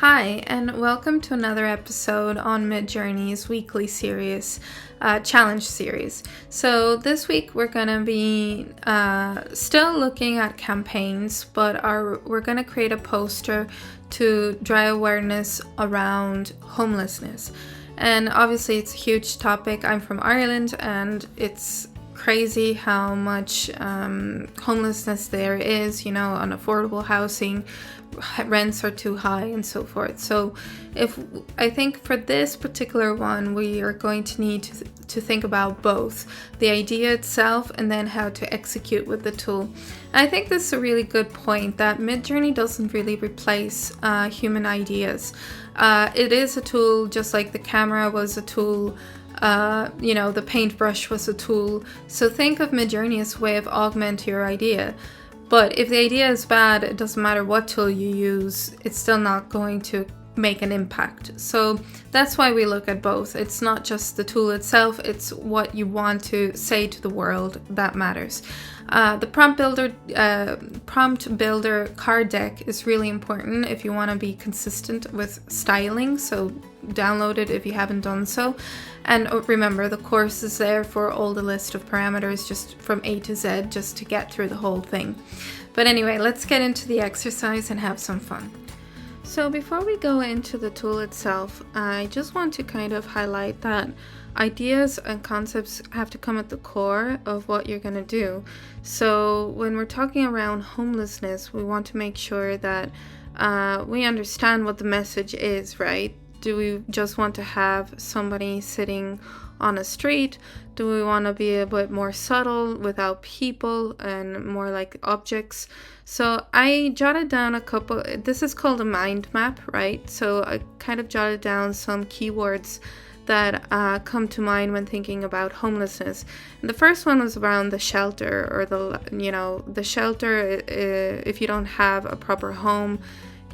Hi, and welcome to another episode on Midjourney's weekly series, challenge series. So this week we're going to be still looking at campaigns, but we're going to create a poster to drive awareness around homelessness. And obviously it's a huge topic. I'm from Ireland, and it's crazy how much homelessness there is, unaffordable housing, rents are too high, and so forth. So I think for this particular one, we are going to need to think about both the idea itself and then how to execute with the tool. And I think this is a really good point that Midjourney doesn't really replace human ideas. It is a tool, just like the camera was a tool. The paintbrush was a tool. So think of Midjourney as a way of augmenting your idea. But if the idea is bad, it doesn't matter what tool you use, it's still not going to make an impact. So that's why we look at both. It's not just the tool itself, it's what you want to say to the world that matters. The prompt builder card deck is really important if you want to be consistent with styling. So download it if you haven't done so. And remember, the course is there for all the list of parameters, just from A to Z, just to get through the whole thing. But anyway, let's get into the exercise and have some fun. So before we go into the tool itself, I just want to kind of highlight that ideas and concepts have to come at the core of what you're going to do. So when we're talking around homelessness, we want to make sure that we understand what the message is, right? Do we just want to have somebody sitting on a street? Do we want to be a bit more subtle without people and more like objects? So I jotted down a couple. This is called a mind map, right? So I kind of jotted down some keywords that come to mind when thinking about homelessness. And the first one was around the shelter, or the shelter. If you don't have a proper home,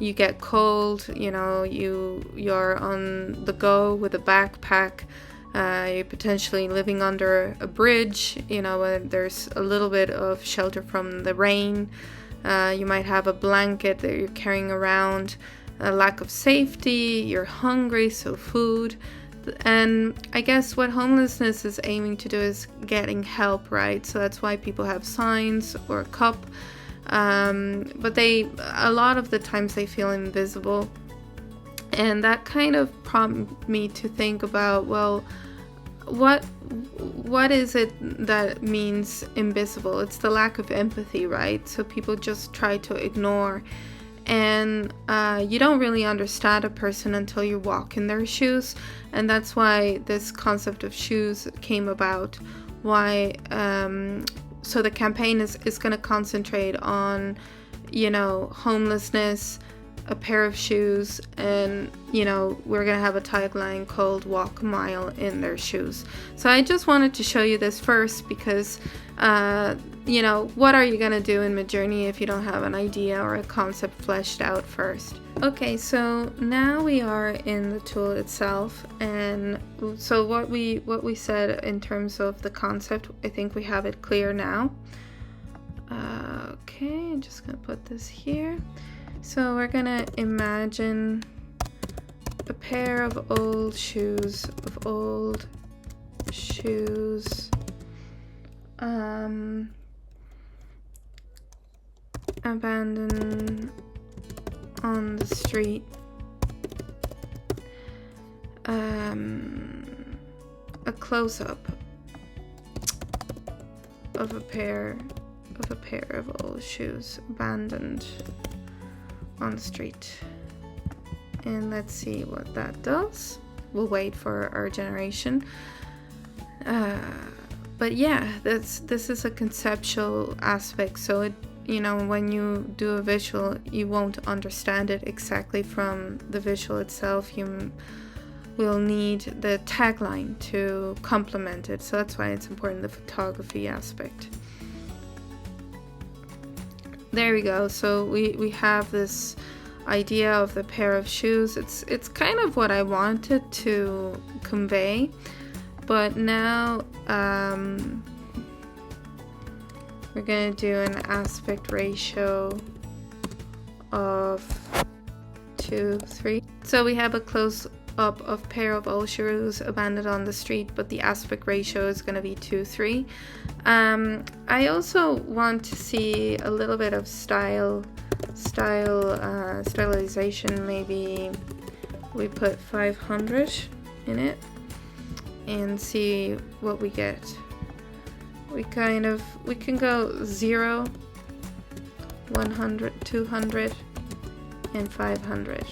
you get cold, you're on the go with a backpack, you're potentially living under a bridge, there's a little bit of shelter from the rain, you might have a blanket that you're carrying around, a lack of safety, you're hungry, so food. And I guess what homelessness is aiming to do is getting help, right? So that's why people have signs or a cup. But a lot of the times they feel invisible, and that kind of prompted me to think about, well, what is it that means invisible? It's the lack of empathy, right? So people just try to ignore, and you don't really understand a person until you walk in their shoes, and that's why this concept of shoes came about. So the campaign is going to concentrate on, homelessness, a pair of shoes, and, we're going to have a tagline called "Walk a Mile in Their Shoes." So I just wanted to show you this first because, what are you going to do in Midjourney if you don't have an idea or a concept fleshed out first? Okay, so now we are in the tool itself, and so what we said in terms of the concept, I think we have it clear now. Okay, I'm just gonna put this here. So we're gonna imagine a pair of old shoes, abandoned on the street. A close-up of a pair of old shoes abandoned on the street. And let's see what that does. We'll wait for our generation. But yeah, this is a conceptual aspect, so it, when you do a visual, you won't understand it exactly from the visual itself. You will need the tagline to complement it, so that's why it's important, the photography aspect. There we go. So we have this idea of the pair of shoes. It's kind of what I wanted to convey, but now we're going to do an aspect ratio of 2, 3. So we have a close up of pair of old shoes abandoned on the street, but the aspect ratio is going to be 2, 3. I also want to see a little bit of stylization. Maybe we put 500 in it and see what we get. We can go 0, 100, 200, and 500.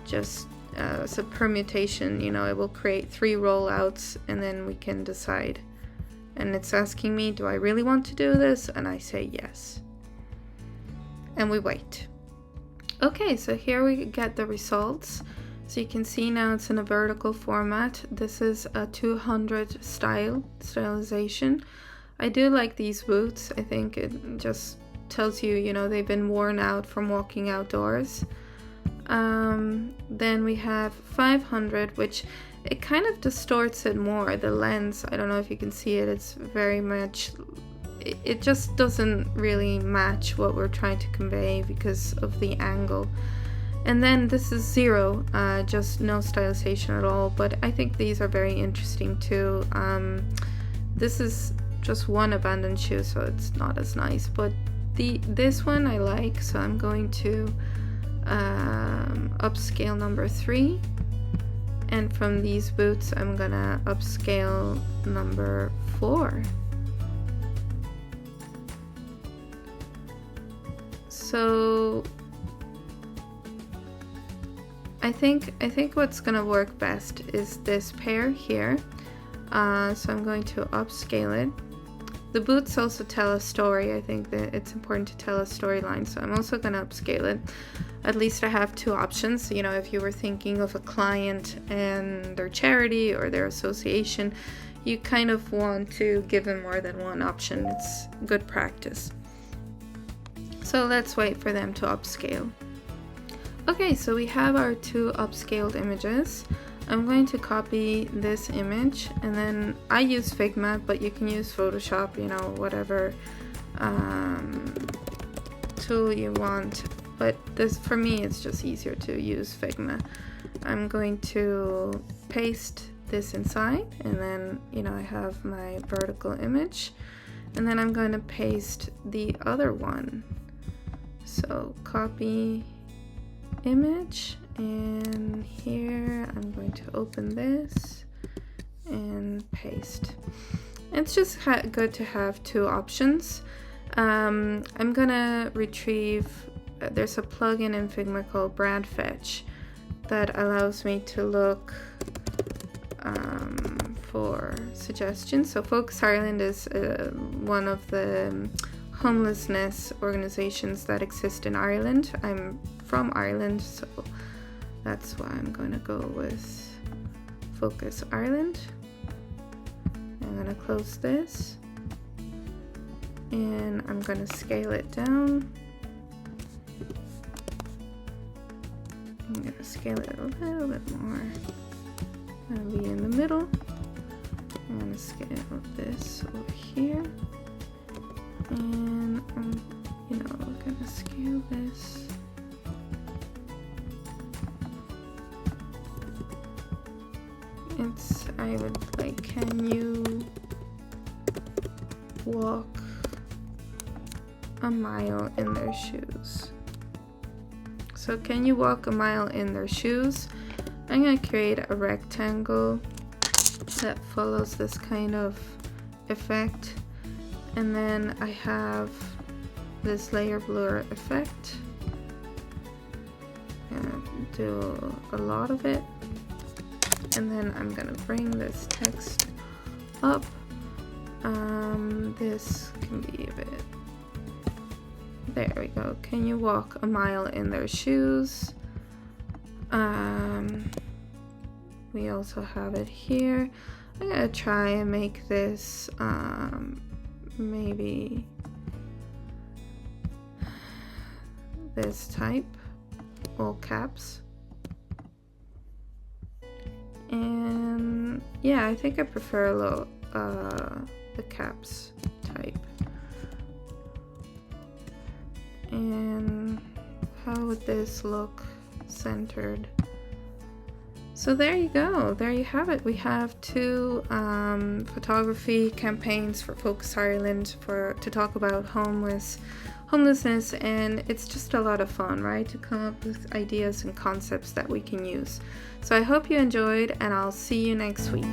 Just as a permutation, you know, it will create 3 rollouts and then we can decide. And it's asking me, do I really want to do this? And I say yes. And we wait. Okay, so here we get the results. So you can see now it's in a vertical format. This is a 200 stylization. I do like these boots. I think it just tells you, you know, they've been worn out from walking outdoors. Then we have 500, which it kind of distorts it more. The lens, I don't know if you can see it, it's very much, it just doesn't really match what we're trying to convey because of the angle. And then this is 0, just no stylization at all, but I think these are very interesting too. This is just one abandoned shoe, so it's not as nice, but this one I like, so I'm going to upscale number 3, and from these boots I'm gonna upscale number 4. So I think what's gonna work best is this pair here. So I'm going to upscale it. The boots also tell a story. I think that it's important to tell a storyline, so I'm also going to upscale it. At least I have 2 options. You know, if you were thinking of a client and their charity or their association, you kind of want to give them more than one option. It's good practice. So let's wait for them to upscale. Okay, so we have our 2 upscaled images. I'm going to copy this image, and then I use Figma, but you can use Photoshop, you know, whatever tool you want. But this, for me, it's just easier to use Figma. I'm going to paste this inside, and then, you know, I have my vertical image, and then I'm going to paste the other one. So copy image, and here I'm going to open this and paste. It's just good to have 2 options. I'm gonna retrieve, there's a plugin in Figma called Brand Fetch that allows me to look for suggestions. So Focus Ireland is one of the homelessness organizations that exist in Ireland. I'm from Ireland, so that's why I'm going to go with Focus Ireland. I'm going to close this, and I'm going to scale it down. I'm going to scale it a little bit more. I'm going to be in the middle. I'm going to scale this over here, and I'm, you know, going to scale this. I would like, can you walk a mile in their shoes? So can you walk a mile in their shoes? I'm going to create a rectangle that follows this kind of effect, and then I have this layer blur effect. I'm going to do a lot of it. And then I'm gonna bring this text up. This can be a bit, there we go. Can you walk a mile in their shoes? We also have it here. I'm gonna try and make this maybe this type, all caps. And yeah, I think I prefer a little the caps type. And how would this look centered. So there you go. There you have it. We have 2 photography campaigns for Focus Ireland to talk about homelessness, and it's just a lot of fun, right? To come up with ideas and concepts that we can use. So I hope you enjoyed, and I'll see you next week.